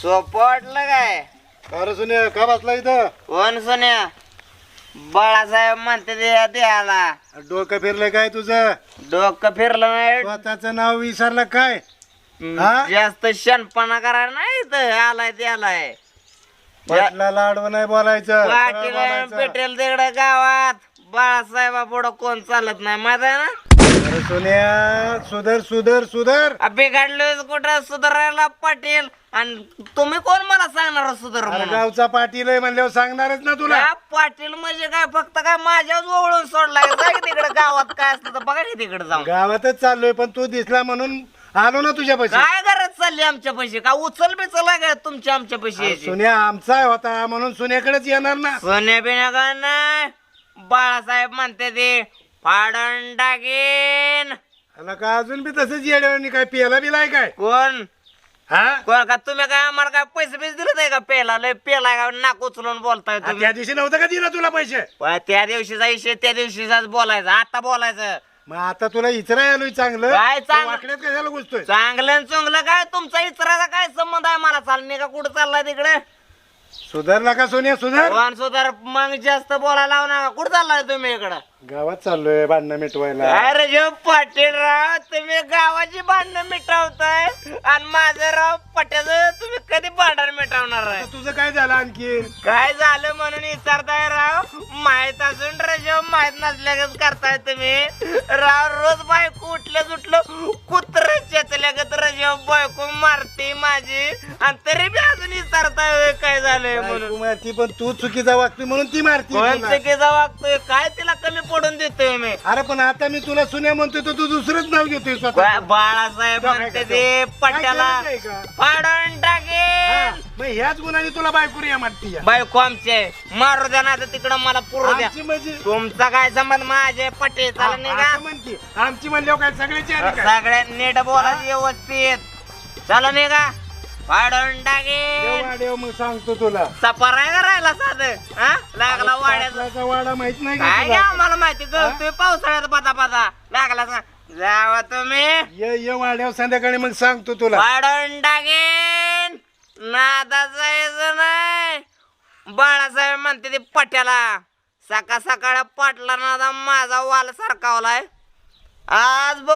सोपं वाटलं काय? अरे सुन्या का बसला इथं? कोण सोन्या? बाळासाहेब म्हणते ते द्यायला. डोकं फिरलं काय तुझं? डोकं फिरलं नाही. स्वतःच नाव विसरलं काय? हा? जास्त शनपणा करायला नाही इथं आलाय त्यालाय. पाटलाला आडवं नाही बोलायचं, सरळ पाटील बोलायचं. पेटेल तिकडे गावात बाळासाहेबा पुढं कोण चालत नाही माहिती आहे ना. अरे सोन्या सुधर सुधर सुधर. बिघडलोय कुठं सुधारायला पाटील. आणि तुम्ही कोण मला सांगणार सुधार अरे म्हणून? गावचा पाटील आहे म्हणल्यावर सांगणारच ना तुला. त्या पाटील म्हणजे काय फक्त काय माझ्याच ओळून सोडलाय काय तिकडे गावात काय असतं तर बघा की तिकडे जाऊन. गावातच चाललोय पण तू दिसला म्हणून आलो ना तुझ्या पैसे. काय गरज चालली आमच्या पैसे का उचल बिचल आहे काय तुमच्या आमच्या पैसे? सोन्या आमचा होता म्हणून सोन्याकडेच येणार ना. सोन्या बिन्या का नाही. बाळासाहेब म्हणते ते फाडून टाकेन. आला का अजून बी तसंच येड्यावानी काय पियाला बिलाय काय? कोण हा कोण का तुम्ही काय आम्हाला काय पैसे बिसे दिले नाही का पेला लय पेलाय का नाक उचलून बोलताय तुम्ही? त्या दिवशी नव्हतं का दिला तुला पैसे? पण त्या दिवशीचा विषय त्या दिवशीचाच बोलायचं आता बोलायचं. मग आता तुला इचरा आलोय चांगलं. काय चांगलं? तू वाकड्यात कशाला घुसतोय? चांगलं आणि चुंगलं काय तुमचा इचराचा काय संबंध आहे मला चालणे का कुठं चाललाय तिकडे? सुधारला का सोन्या सुधार? भगवान सुधार मग जास्त बोलायला लावू नका. कुठं चाललाय तुम्ही इकडं? गावात चाललोय भांडणं मिटवायला. अरे जो पाटील राव तुम्ही गावाची भांडणं मिटवताय आणि माझं राव पट्याचं तुम्ही कधी भांडण मिटवणार आहे? आता तुझं काय झालं आणखी? काय झालं म्हणून विचारताय राव? माहित असून रजेव माहित नसल्यागत करताय तुम्ही राव. रोज बायको उठल्या सुटलं कुत्र चेचल्यागत रजेव बायको मारते माझी आणि तरी बी अजून विचारताय काय झालंय बायको म्हणून. मारती पण तू चुकीचा वागती म्हणून ती मारती कोण तुला. चुकीचा वागतोय काय तिला कमी पडून देतोय मी? अरे पण आता मी तुला सुन्या म्हणतोय तर तू दुसरंच नाव घेतोय स्वतः. बाळासाहेब म्हणते ते पट्ट्याला काय गरज आहे का? फाडून हा, टाकेल. मग ह्याच गुणाने तुला बायको या मारती या. बायको आमचे मारू द्या ना तिकडं मला पुरू द्या. आमची म्हणजे तुमचा काय संबंध माझे पटे चाल नाही का? असं म्हणती आमची म्हणल्यावर काय सगळ्याची आली काय? सगळ्यात नीट बोला व्यवस्थित चाल नाही का? फाडून टाकेल. देव वाड्यावर मग सांगतो तुला. सपार आहे का राहिला साधं हा लागला वाड्याचा पाटलाचा वाडा माहित नाही का काय तुला? घ्या मला माहिती गळतोय पावसाळ्यात पता पता लागला का? जावा तुम्ही ये वाड्यावर संध्याकाळी मग सांगतो तुला. फाडून टाकेन. नादा जायचं नाही. बाळासाहेब म्हणते ते पट्याला सकाळ सकाळ पाटला नादा माझा वाल सरकावलाय आज